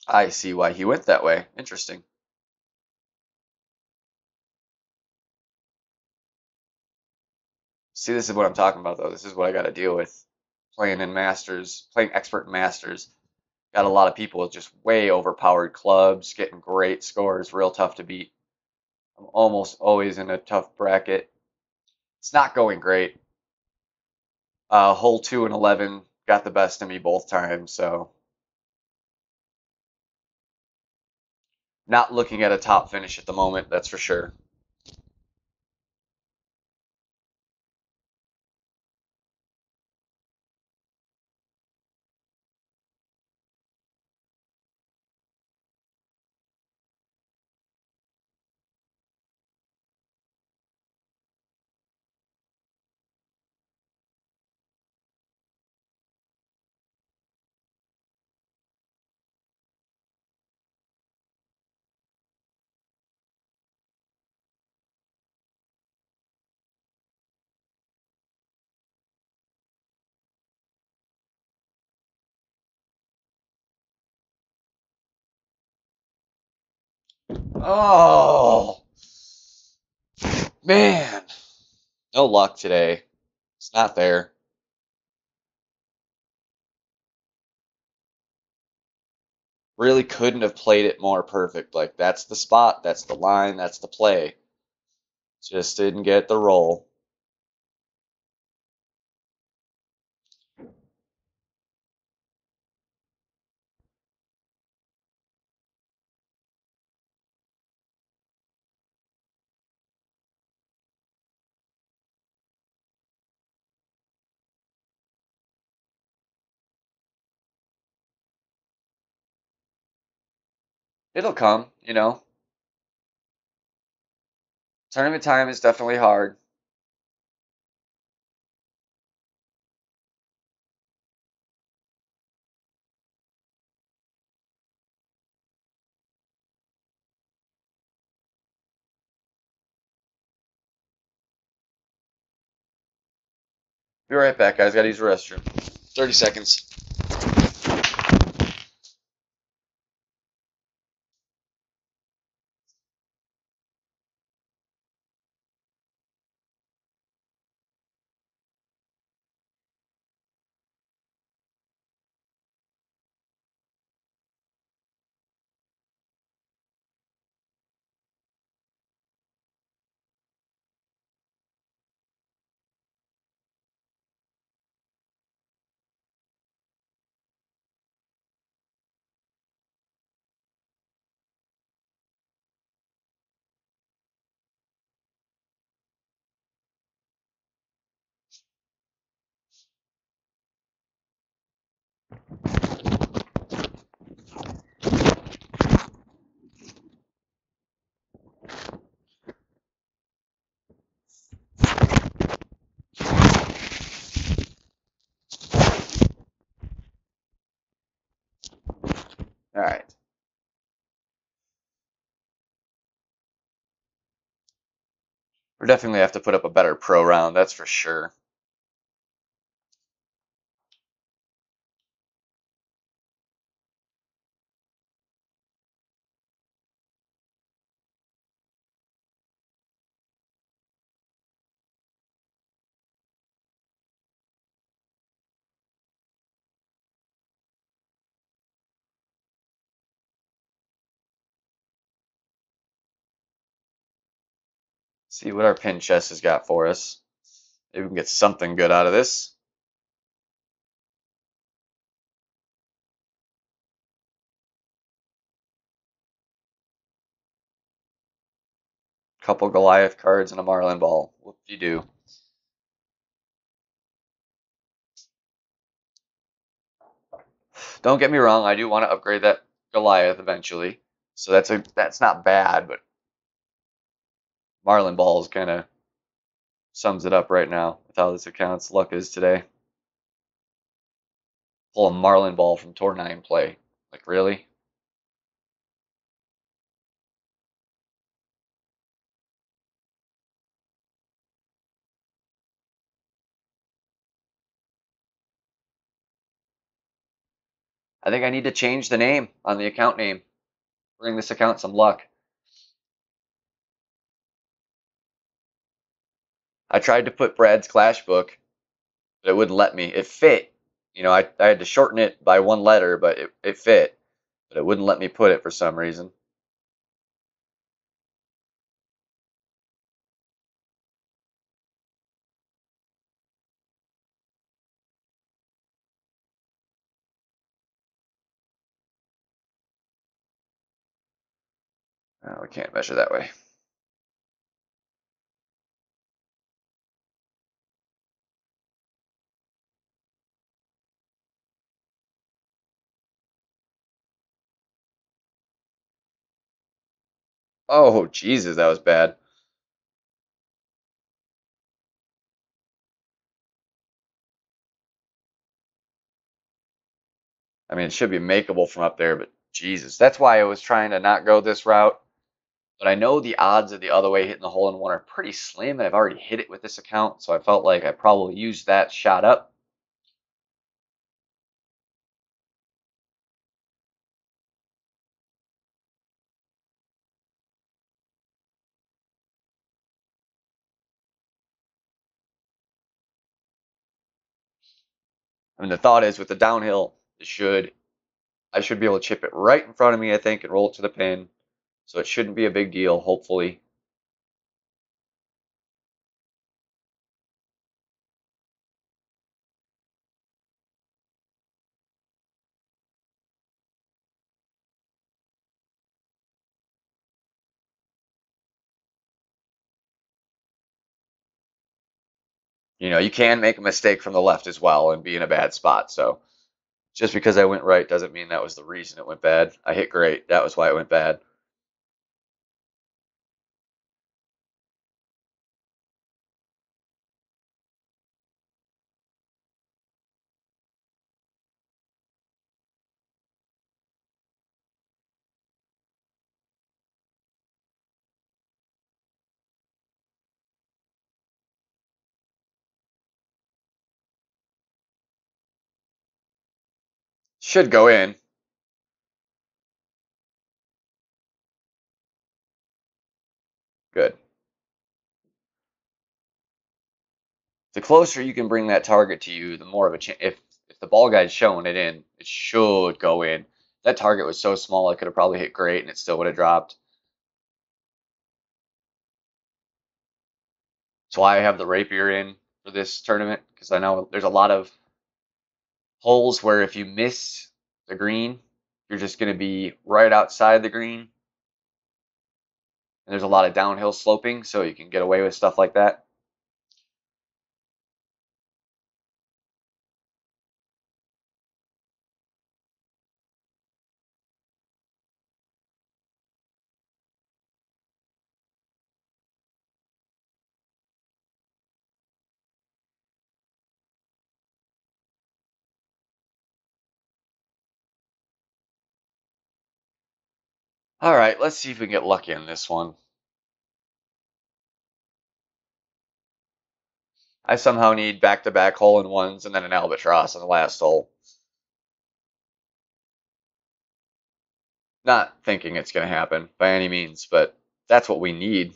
I see why he went that way. Interesting. See, this is what I'm talking about, though. This is what I got to deal with playing in Masters, playing expert Masters. Got a lot of people with just way overpowered clubs, getting great scores, real tough to beat. I'm almost always in a tough bracket. It's not going great. Hole 2 and 11 got the best of me both times, so not looking at a top finish at the moment, that's for sure. Oh, man. No luck today. It's not there. Really couldn't have played it more perfect. Like, that's the spot, that's the line, that's the play. Just didn't get the roll. It'll come, you know. Tournament time is definitely hard. Be right back, guys. Gotta use the restroom. 30 seconds. All right. We're definitely have to put up a better pro round, that's for sure. See what our pin chest has got for us. Maybe we can get something good out of this. Couple Goliath cards and a Marlin ball. Whoop-de-doo. Don't get me wrong, I do want to upgrade that Goliath eventually. So that's not bad, but Marlin balls kind of sums it up right now with how this account's luck is today. Pull a Marlin ball from Tour 9 play. Like, really? I think I need to change the name on the account name. Bring this account some luck. I tried to put Brad's Clash book, but it wouldn't let me. It fit. You know, I had to shorten it by one letter, but it fit. But it wouldn't let me put it for some reason. Oh, we can't measure that way. Oh, Jesus, that was bad. I mean, it should be makeable from up there, but Jesus. That's why I was trying to not go this route. But I know the odds of the other way hitting the hole in one are pretty slim, and I've already hit it with this account, so I felt like I probably used that shot up. I mean, the thought is with the downhill, I should be able to chip it right in front of me, I think, and roll it to the pin. So it shouldn't be a big deal, hopefully. You know, you can make a mistake from the left as well and be in a bad spot. So just because I went right doesn't mean that was the reason it went bad. I hit great. That was why it went bad. Should go in. Good. The closer you can bring that target to you, the more of a chance. If the ball guy's showing it in, it should go in. That target was so small, I could have probably hit great and it still would have dropped. That's why I have the rapier in for this tournament, because I know there's a lot of holes where if you miss the green, you're just going to be right outside the green. And there's a lot of downhill sloping, so you can get away with stuff like that. All right, let's see if we can get lucky on this one. I somehow need back-to-back hole-in-ones and then an albatross on the last hole. Not thinking it's going to happen by any means, but that's what we need.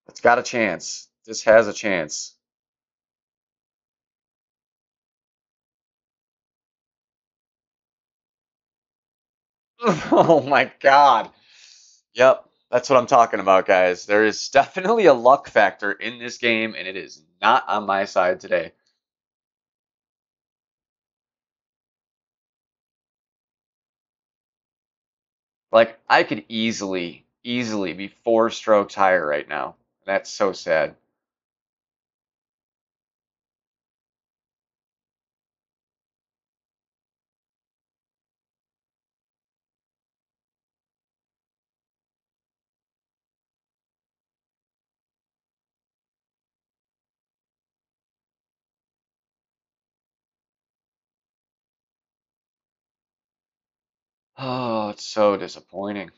It's got a chance. This has a chance. Oh my God. Yep, that's what I'm talking about, guys. There is definitely a luck factor in this game, and it is not on my side today. Like, I could easily be 4 strokes higher right now. That's so sad. Oh, it's so disappointing.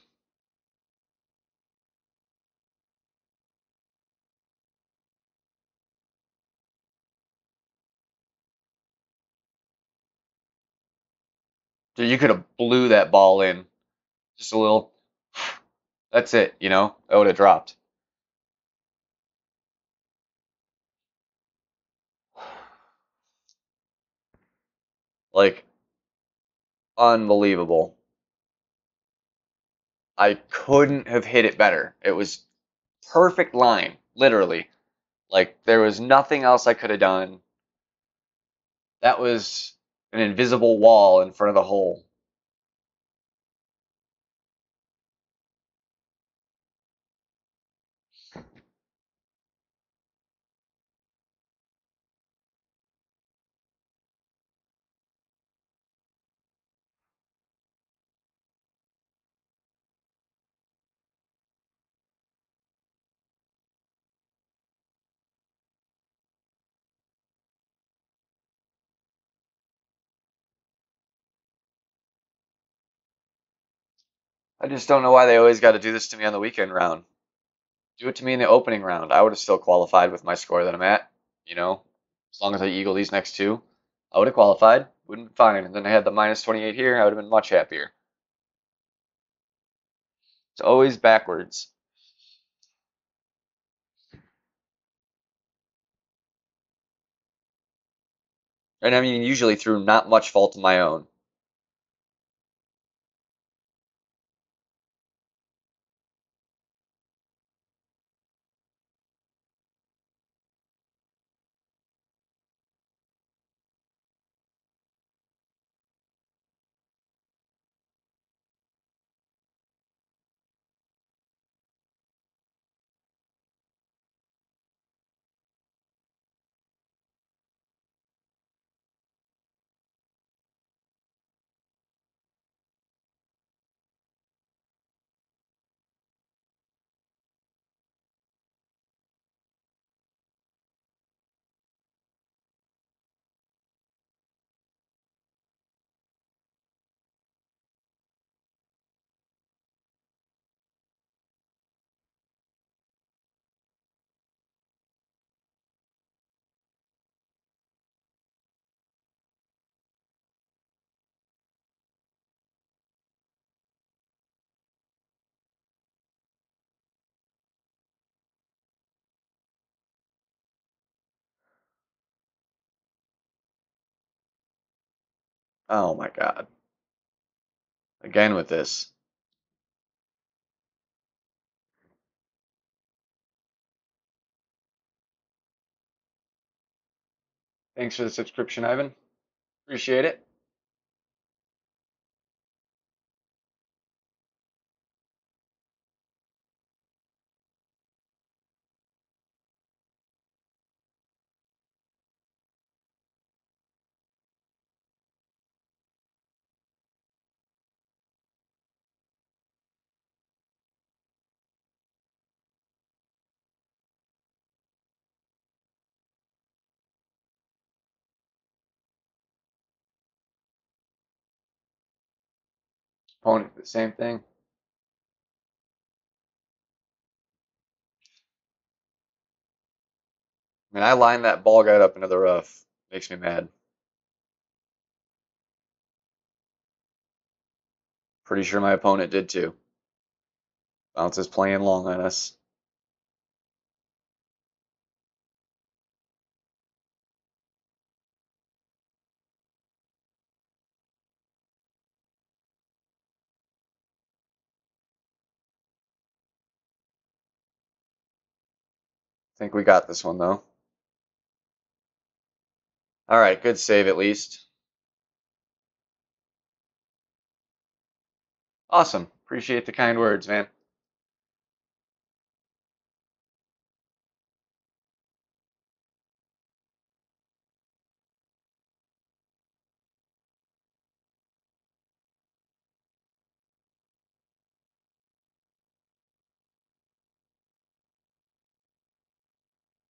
Dude, you could have blew that ball in just a little. That's it, you know? That would have dropped. Like, unbelievable. I couldn't have hit it better. It was perfect line, literally. Like, there was nothing else I could have done. That was an invisible wall in front of the hole. I just don't know why they always got to do this to me on the weekend round. Do it to me in the opening round. I would have still qualified with my score that I'm at. You know, as long as I eagle these next two, I would have qualified. Wouldn't be fine. And then I had the minus 28 here. I would have been much happier. It's always backwards. And I mean, usually through not much fault of my own. Oh my God. Again with this. Thanks for the subscription, Ivan. Appreciate it. Opponent, the same thing. I mean, I lined that ball guide up into the rough. Makes me mad. Pretty sure my opponent did too. Bounce is playing long on us. I think we got this one though. All right, good save at least. Awesome. Appreciate the kind words, man.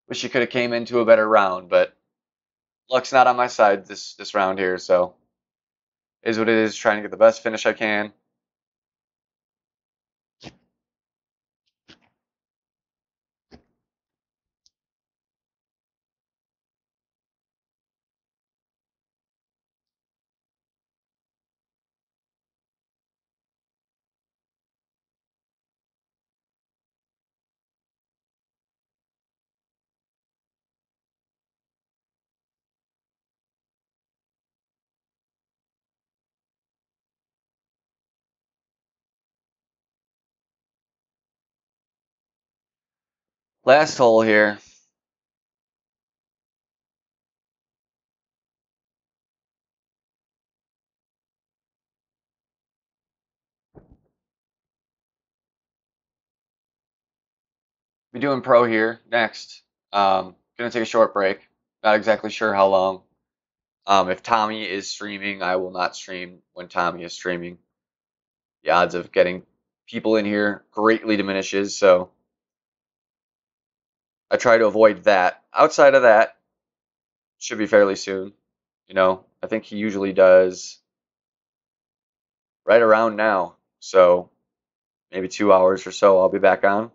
Wish you could have came into a better round, but luck's not on my side this round here, so is what it is. Trying to get the best finish I can. Last hole here. Be doing pro here next. Gonna take a short break. Not exactly sure how long. If Tommy is streaming, I will not stream when Tommy is streaming. The odds of getting people in here greatly diminishes, so I try to avoid that. Outside of that, should be fairly soon. You know, I think he usually does right around now. So maybe 2 hours or so, I'll be back on.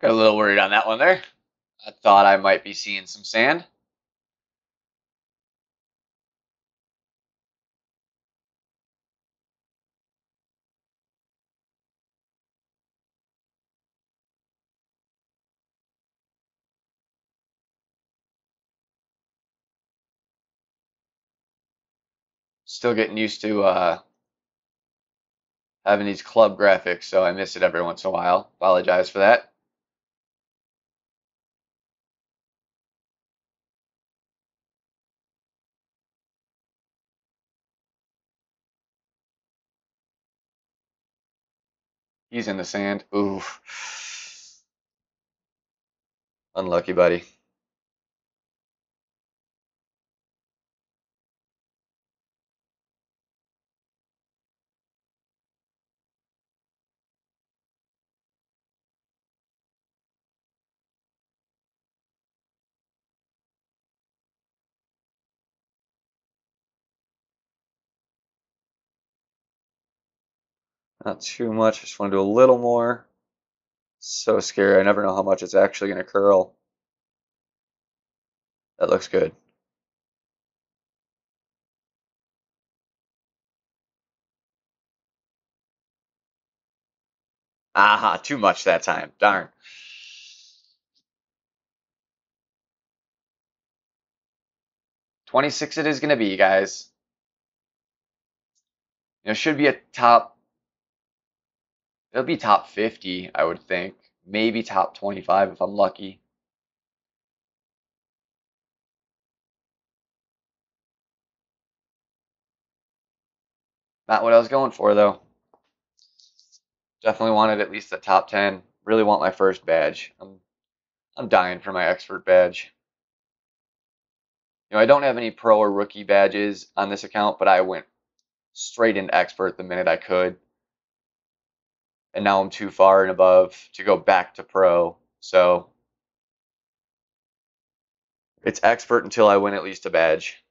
Got a little worried on that one there. I thought I might be seeing some sand. Still getting used to having these club graphics, so I miss it every once in a while. Apologize for that. He's in the sand. Ooh. Unlucky, buddy. Not too much. I just want to do a little more. So scary. I never know how much it's actually going to curl. That looks good. Aha, too much that time. Darn. 26 it is going to be, guys. You know, should be a top. It'll be top 50, I would think. Maybe top 25 if I'm lucky. Not what I was going for, though. Definitely wanted at least the top 10. Really want my first badge. I'm dying for my expert badge. You know, I don't have any pro or rookie badges on this account, but I went straight into expert the minute I could. And now I'm too far and above to go back to pro. So it's expert until I win at least a badge.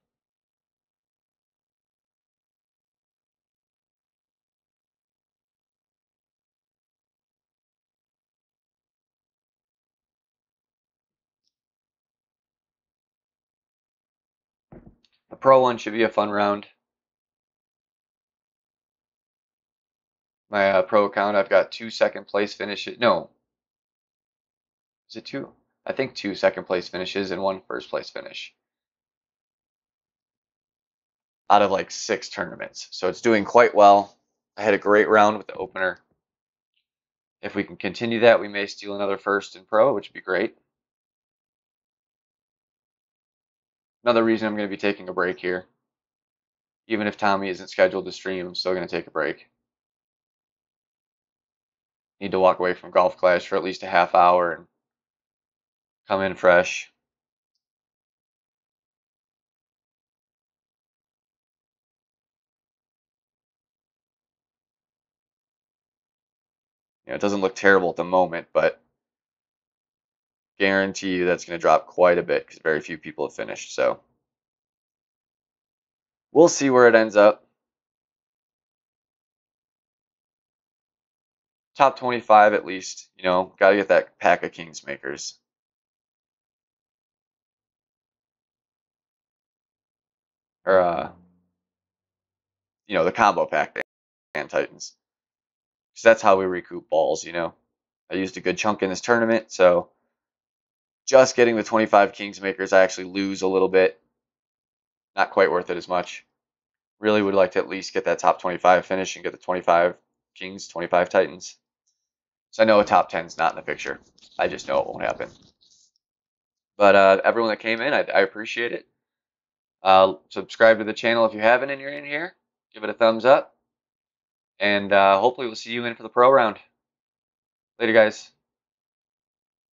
The pro one should be a fun round. My pro account, I've got 2 second place finishes. No, is it 2? I think 2 second place finishes and 1 first place finish out of like 6 tournaments. So it's doing quite well. I had a great round with the opener. If we can continue that, we may steal another first in pro, which would be great. Another reason I'm going to be taking a break here. Even if Tommy isn't scheduled to stream, I'm still going to take a break. Need to walk away from Golf Clash for at least a half hour and come in fresh. You know, it doesn't look terrible at the moment, but guarantee you that's going to drop quite a bit because very few people have finished. So we'll see where it ends up. Top 25 at least. You know, got to get that pack of Kingsmakers. Or, you know, the combo pack and Titans. Because that's how we recoup balls, you know. I used a good chunk in this tournament, so just getting the 25 Kingsmakers, I actually lose a little bit. Not quite worth it as much. Really would like to at least get that top 25 finish and get the 25 Kings, 25 Titans. So I know a top 10 is not in the picture. I just know it won't happen. But everyone that came in, I appreciate it. Subscribe to the channel if you haven't and you're in here. Give it a thumbs up. And hopefully we'll see you in for the pro round. Later, guys.